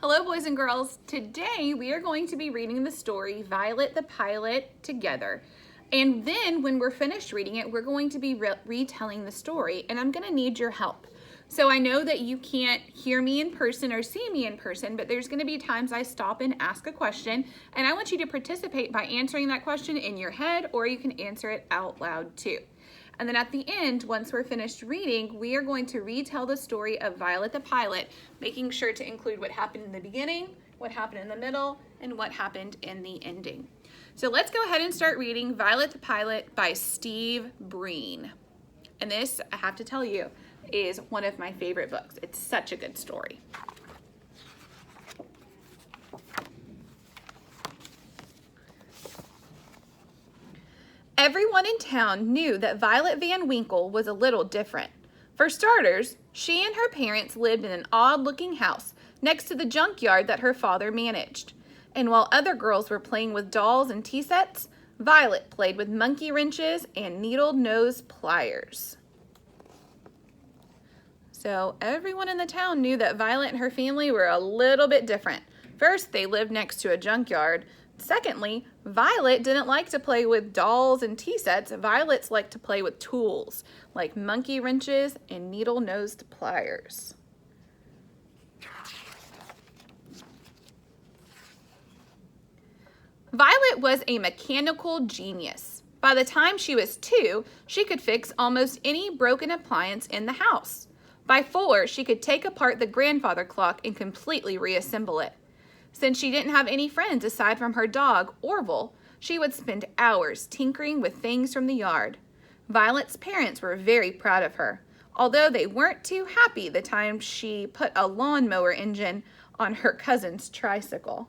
Hello, boys and girls. Today we are going to be reading the story Violet the Pilot together. And then when we're finished reading it, we're going to be retelling the story, and I'm going to need your help. So I know that you can't hear me in person or see me in person, but there's going to be times I stop and ask a question, and I want you to participate by answering that question in your head, or you can answer it out loud too. And then at the end, once we're finished reading, we are going to retell the story of Violet the Pilot, making sure to include what happened in the beginning, what happened in the middle, and what happened in the ending. So let's go ahead and start reading Violet the Pilot by Steve Breen. And this, I have to tell you, is one of my favorite books. It's such a good story. Everyone in town knew that Violet Van Winkle was a little different. For starters, she and her parents lived in an odd-looking house next to the junkyard that her father managed. And while other girls were playing with dolls and tea sets, Violet played with monkey wrenches and needle-nose pliers. So everyone in the town knew that Violet and her family were a little bit different. First, they lived next to a junkyard. Secondly, Violet didn't like to play with dolls and tea sets. Violets liked to play with tools like monkey wrenches and needle-nosed pliers. Violet was a mechanical genius. By the time she was 2, she could fix almost any broken appliance in the house. By 4, she could take apart the grandfather clock and completely reassemble it. Since she didn't have any friends aside from her dog, Orville, she would spend hours tinkering with things from the yard. Violet's parents were very proud of her, although they weren't too happy the time she put a lawnmower engine on her cousin's tricycle.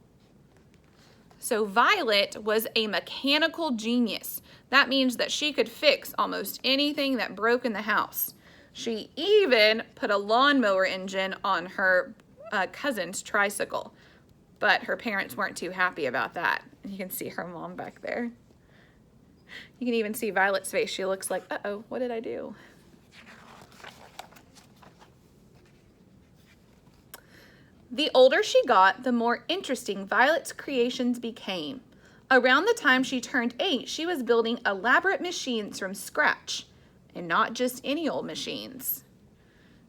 So Violet was a mechanical genius. That means that she could fix almost anything that broke in the house. She even put a lawnmower engine on her cousin's tricycle. But her parents weren't too happy about that. You can see her mom back there. You can even see Violet's face. She looks like, uh-oh, what did I do? The older she got, the more interesting Violet's creations became. Around the time she turned 8, she was building elaborate machines from scratch, and not just any old machines.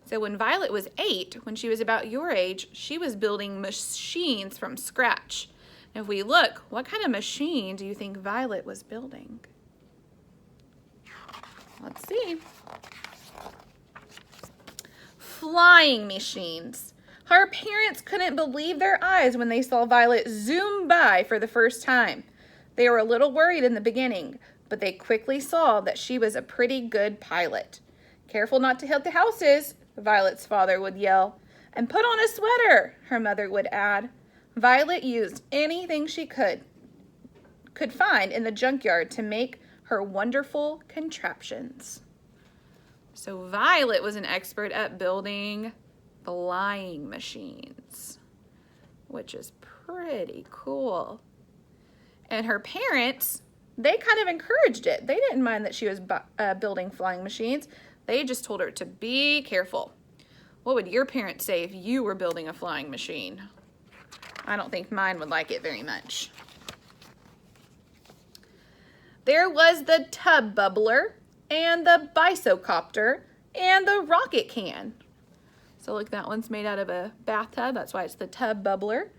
So when Violet was 8, when she was about your age, she was building machines from scratch. If we look, what kind of machine do you think Violet was building? Let's see. Flying machines. Her parents couldn't believe their eyes when they saw Violet zoom by for the first time. They were a little worried in the beginning, but they quickly saw that she was a pretty good pilot. Careful not to hit the houses, Violet's father would yell. And put on a sweater, her mother would add. Violet used anything she could find in the junkyard to make her wonderful contraptions. So Violet was an expert at building flying machines, which is pretty cool. And her parents, they kind of encouraged it. They didn't mind that she was building flying machines. They just told her to be careful. What would your parents say if you were building a flying machine? I don't think mine would like it very much. There was the tub bubbler and the bisocopter and the rocket can. So look, that one's made out of a bathtub. That's why it's the tub bubbler.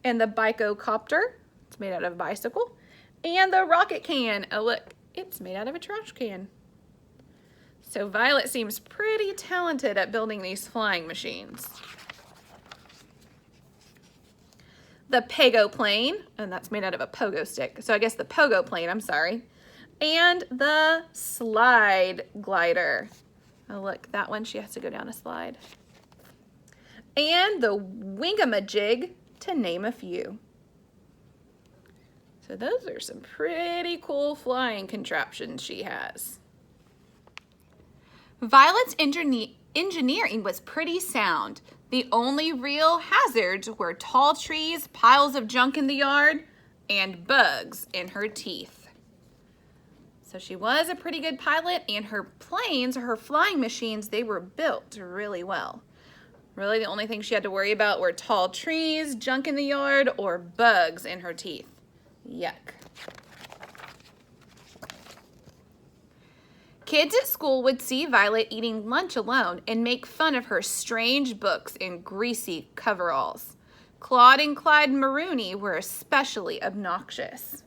And the bicocopter, it's made out of a bicycle. And the rocket can, oh look, it's made out of a trash can. So Violet seems pretty talented at building these flying machines. The Pego plane, and that's made out of a pogo stick. So I guess the pogo plane, I'm sorry. And the slide glider. Oh look, that one, she has to go down a slide. And the wingamajig, to name a few. So those are some pretty cool flying contraptions she has. Violet's engineering was pretty sound. The only real hazards were tall trees, piles of junk in the yard, and bugs in her teeth. So she was a pretty good pilot, and her planes, her flying machines, they were built really well. Really, the only thing she had to worry about were tall trees, junk in the yard, or bugs in her teeth. Yuck. Kids at school would see Violet eating lunch alone and make fun of her strange books and greasy coveralls. Claude and Clyde Maroney were especially obnoxious.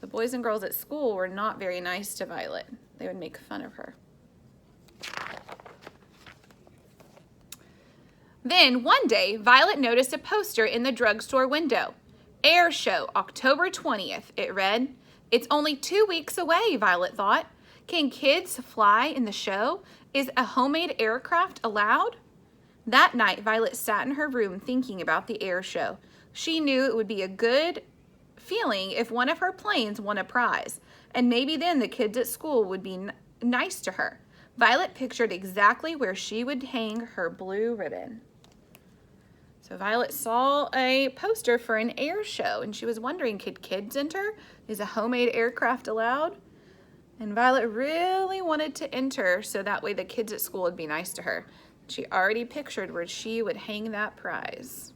The boys and girls at school were not very nice to Violet. They would make fun of her. Then, one day, Violet noticed a poster in the drugstore window. Air Show, October 20th, it read. It's only 2 weeks away, Violet thought. Can kids fly in the show? Is a homemade aircraft allowed? That night, Violet sat in her room thinking about the air show. She knew it would be a good feeling if one of her planes won a prize, and maybe then the kids at school would be nice to her. Violet pictured exactly where she would hang her blue ribbon. So Violet saw a poster for an air show, and she was wondering, could kids enter? Is a homemade aircraft allowed? And Violet really wanted to enter so that way the kids at school would be nice to her. She already pictured where she would hang that prize.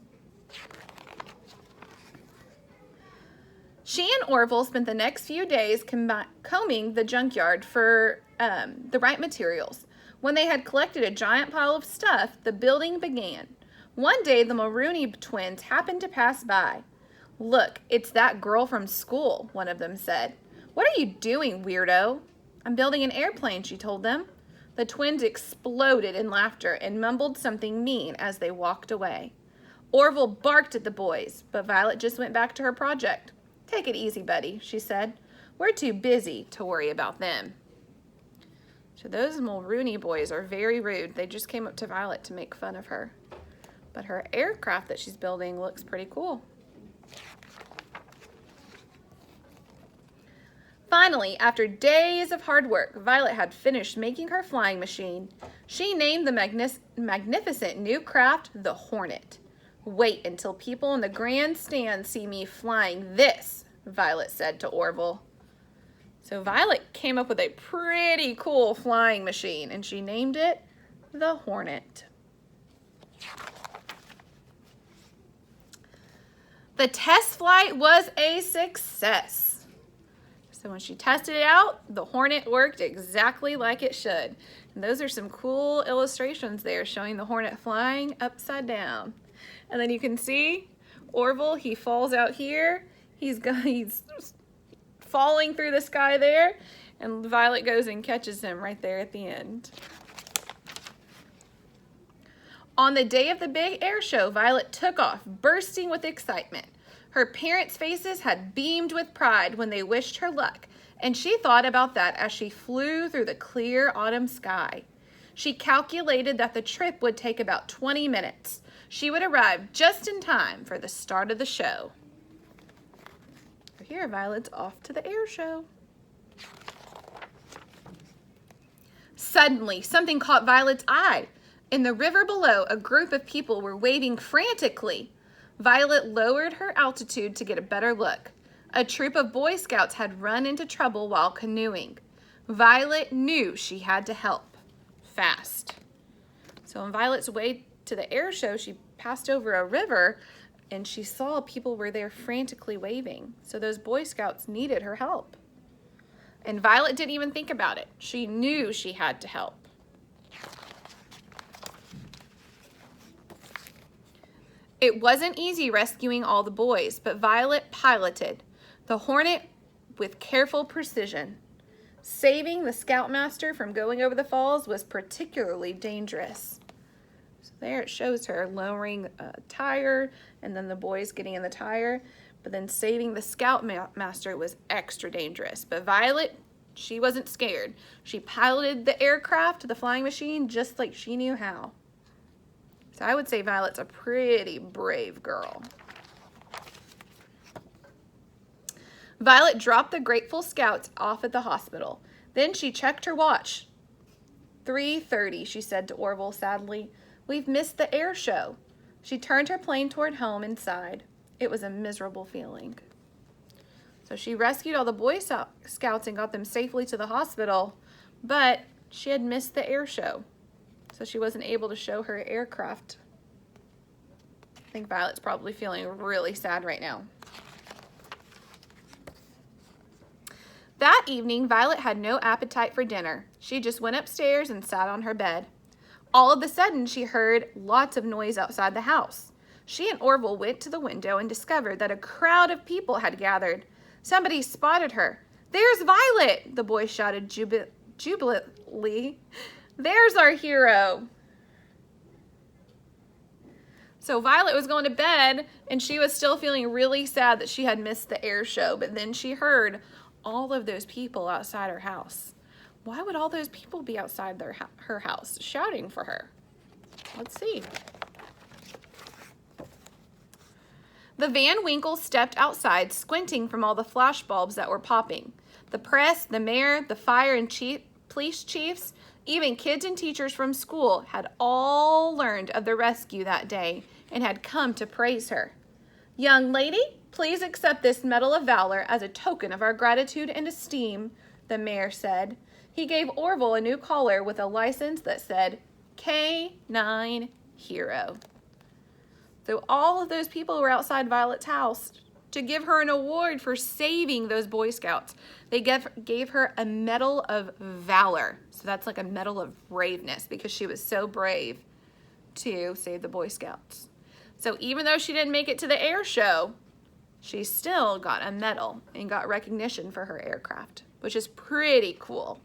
She and Orville spent the next few days combing the junkyard for the right materials. When they had collected a giant pile of stuff, the building began. One day, the Maroney twins happened to pass by. Look, it's that girl from school, one of them said. What are you doing, weirdo? I'm building an airplane, she told them. The twins exploded in laughter and mumbled something mean as they walked away. Orville barked at the boys, but Violet just went back to her project. Take it easy, buddy, she said. We're too busy to worry about them. So those Mulrooney boys are very rude. They just came up to Violet to make fun of her. But her aircraft that she's building looks pretty cool. Finally, after days of hard work, Violet had finished making her flying machine. She named the magnificent new craft the Hornet. Wait until people in the grandstand see me flying this, Violet said to Orville. So Violet came up with a pretty cool flying machine, and she named it the Hornet. The test flight was a success. So when she tested it out, the Hornet worked exactly like it should. And those are some cool illustrations there showing the Hornet flying upside down. And then you can see Orville, he falls out here. He's falling through the sky there. And Violet goes and catches him right there at the end. On the day of the big air show, Violet took off, bursting with excitement. Her parents' faces had beamed with pride when they wished her luck, and she thought about that as she flew through the clear autumn sky. She calculated that the trip would take about 20 minutes. She would arrive just in time for the start of the show. Here, Violet's off to the air show. Suddenly, something caught Violet's eye. In the river below, a group of people were waving frantically. Violet lowered her altitude to get a better look. A troop of Boy Scouts had run into trouble while canoeing. Violet knew she had to help. Fast. So on Violet's way to the air show, she passed over a river and she saw people were there frantically waving. So those Boy Scouts needed her help. And Violet didn't even think about it. She knew she had to help. It wasn't easy rescuing all the boys, but Violet piloted the Hornet with careful precision. Saving the Scoutmaster from going over the falls was particularly dangerous. So there it shows her lowering a tire and then the boys getting in the tire, but then saving the Scoutmaster was extra dangerous. But Violet, she wasn't scared. She piloted the aircraft, the flying machine, just like she knew how. So I would say Violet's a pretty brave girl. Violet dropped the grateful Scouts off at the hospital. Then she checked her watch. 3:30, she said to Orville sadly. We've missed the air show. She turned her plane toward home and sighed. It was a miserable feeling. So she rescued all the Boy Scouts and got them safely to the hospital, but she had missed the air show. So she wasn't able to show her aircraft. I think Violet's probably feeling really sad right now. That evening, Violet had no appetite for dinner. She just went upstairs and sat on her bed. All of a sudden, she heard lots of noise outside the house. She and Orville went to the window and discovered that a crowd of people had gathered. Somebody spotted her. "There's Violet!" the boy shouted jubilantly. "There's our hero!" So Violet was going to bed, and she was still feeling really sad that she had missed the air show, but then she heard all of those people outside her house. Why would all those people be outside her house shouting for her? Let's see. The Van Winkles stepped outside, squinting from all the flash bulbs that were popping. The press, the mayor, the fire and police chiefs, even kids and teachers from school had all learned of the rescue that day and had come to praise her. "Young lady, please accept this Medal of Valor as a token of our gratitude and esteem," the mayor said. He gave Orville a new collar with a license that said K9 Hero. So all of those people were outside Violet's house to give her an award for saving those Boy Scouts. They gave her a Medal of Valor. So that's like a Medal of Braveness because she was so brave to save the Boy Scouts. So even though she didn't make it to the air show, she still got a medal and got recognition for her aircraft, which is pretty cool.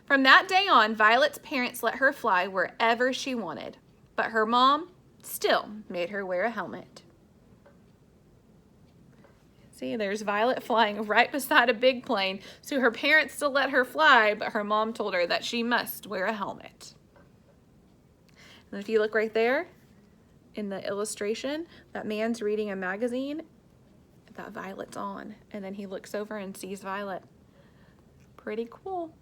From that day on, Violet's parents let her fly wherever she wanted, but her mom still made her wear a helmet. See, there's Violet flying right beside a big plane, so her parents still let her fly, but her mom told her that she must wear a helmet. And if you look right there in the illustration, that man's reading a magazine that Violet's on, and then he looks over and sees Violet. Pretty cool.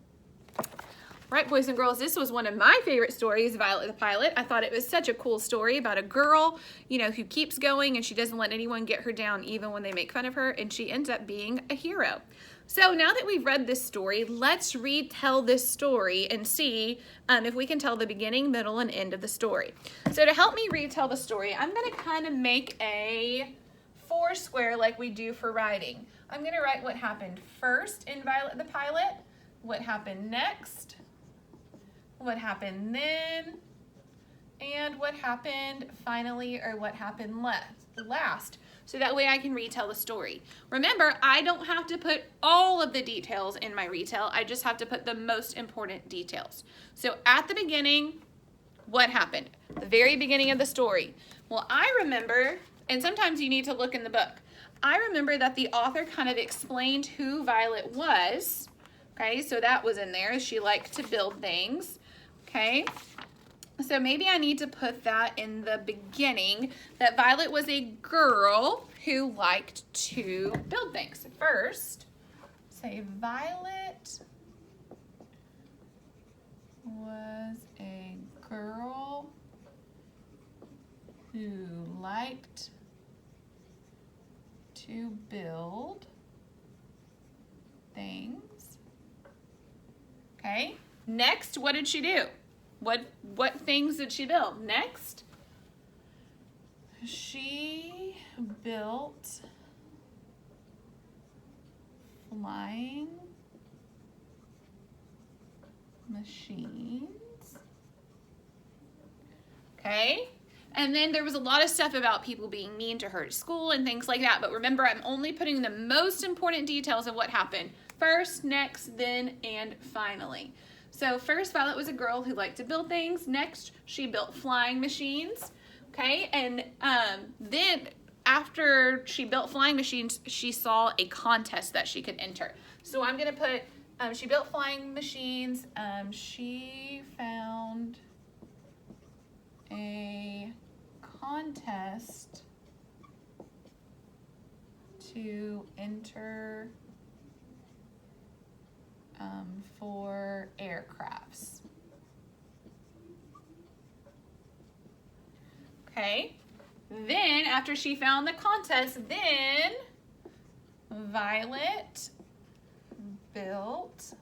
Right, boys and girls, this was one of my favorite stories, Violet the Pilot. I thought it was such a cool story about a girl, who keeps going and she doesn't let anyone get her down even when they make fun of her, and she ends up being a hero. So now that we've read this story, let's retell this story and see if we can tell the beginning, middle, and end of the story. So to help me retell the story, I'm going to kind of make a foursquare like we do for writing. I'm going to write what happened first in Violet the Pilot, what happened next, what happened then, and what happened finally, or what happened last. So that way I can retell the story. Remember, I don't have to put all of the details in my retell. I just have to put the most important details. So at the beginning, what happened? The very beginning of the story. Well, I remember, and sometimes you need to look in the book, I remember that the author kind of explained who Violet was. Okay, so that was in there. She liked to build things. Okay, so maybe I need to put that in the beginning, that Violet was a girl who liked to build things. First, say Violet was a girl who liked to build things. Okay, next, what did she do? What things did she build? Next, she built flying machines. Okay, and then there was a lot of stuff about people being mean to her at school and things like that, but remember, I'm only putting the most important details of what happened. First, next, then, and finally. So first, Violet was a girl who liked to build things. Next, she built flying machines. Okay, and then after she built flying machines, she saw a contest that she could enter. So I'm going to put, she built flying machines. She found a contest to enter for aircrafts. Okay, then after she found the contest, then Violet built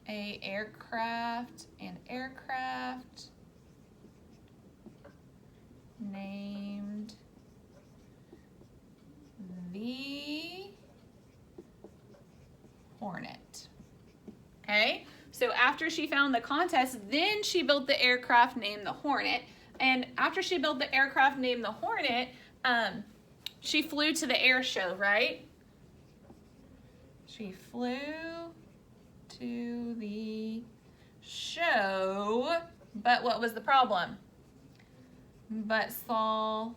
a aircraft named the Hornet. Okay, so after she found the contest, then she built the aircraft named the Hornet. And after she built the aircraft named the Hornet, she flew to the air show, right? She flew to the show, but what was the problem? But saw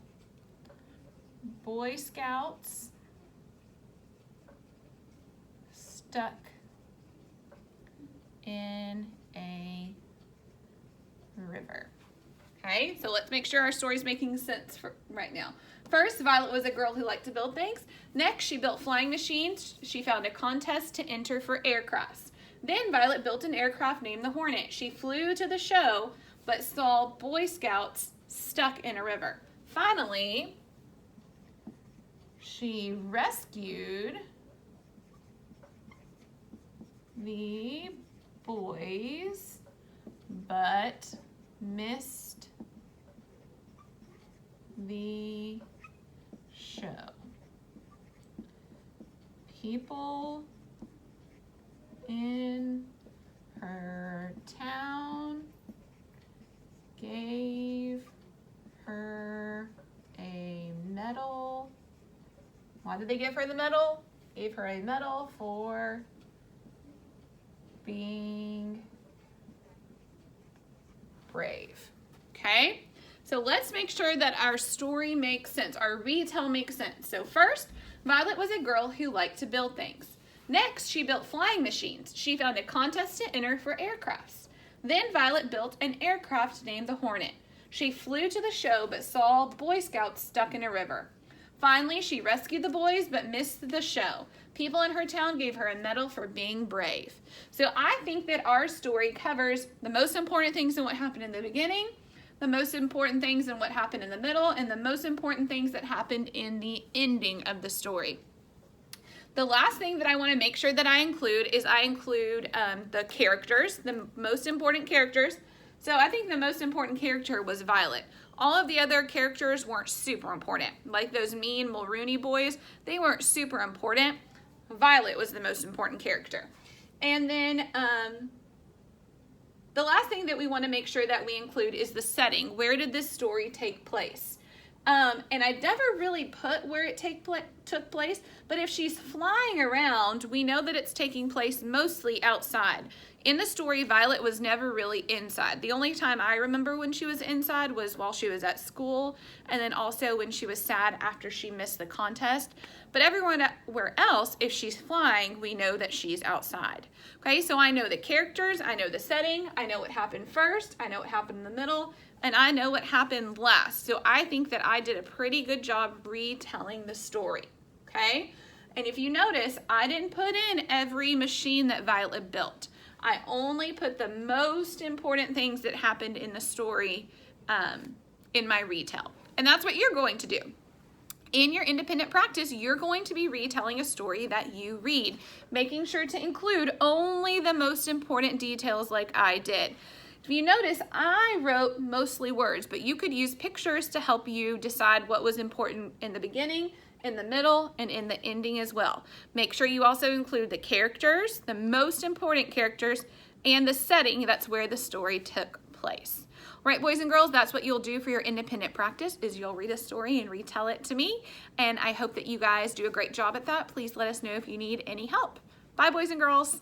Boy Scouts stuck in a river. Okay, so let's make sure our story's making sense for right now. First, Violet was a girl who liked to build things. Next, she built flying machines. She found a contest to enter for aircrafts. Then Violet built an aircraft named the Hornet. She flew to the show, but saw Boy Scouts stuck in a river. Finally, she rescued the boys, but missed the show. People in her town gave her a medal. Why did they give her the medal? Gave her a medal for being brave. Okay? So let's make sure that our story makes sense, our retell makes sense. So first, Violet was a girl who liked to build things. Next, she built flying machines. She found a contest to enter for aircrafts. Then Violet built an aircraft named the Hornet. She flew to the show but saw Boy Scouts stuck in a river. Finally, she rescued the boys but missed the show. People in her town gave her a medal for being brave. So I think that our story covers the most important things in what happened in the beginning, the most important things in what happened in the middle, and the most important things that happened in the ending of the story. The last thing that I want to make sure that I include is the characters, the most important characters. So I think the most important character was Violet. All of the other characters weren't super important. Like those mean Mulrooney boys, they weren't super important. Violet was the most important character. And then the last thing that we want to make sure that we include is the setting. Where did this story take place? And I never really put where it took place, but if she's flying around, we know that it's taking place mostly outside. In the story, Violet was never really inside. The only time I remember when she was inside was while she was at school, and then also when she was sad after she missed the contest. But everywhere else, if she's flying, we know that she's outside. Okay, so I know the characters, I know the setting, I know what happened first, I know what happened in the middle, and I know what happened last. So I think that I did a pretty good job retelling the story, okay? And if you notice, I didn't put in every machine that Violet built. I only put the most important things that happened in the story in my retell. And that's what you're going to do. In your independent practice, you're going to be retelling a story that you read, making sure to include only the most important details like I did. If you notice, I wrote mostly words, but you could use pictures to help you decide what was important in the beginning, in the middle, and in the ending as well. Make sure you also include the characters, the most important characters, and the setting that's where the story took place. All right, boys and girls, that's what you'll do for your independent practice, is you'll read a story and retell it to me, and I hope that you guys do a great job at that. Please let us know if you need any help. Bye, boys and girls.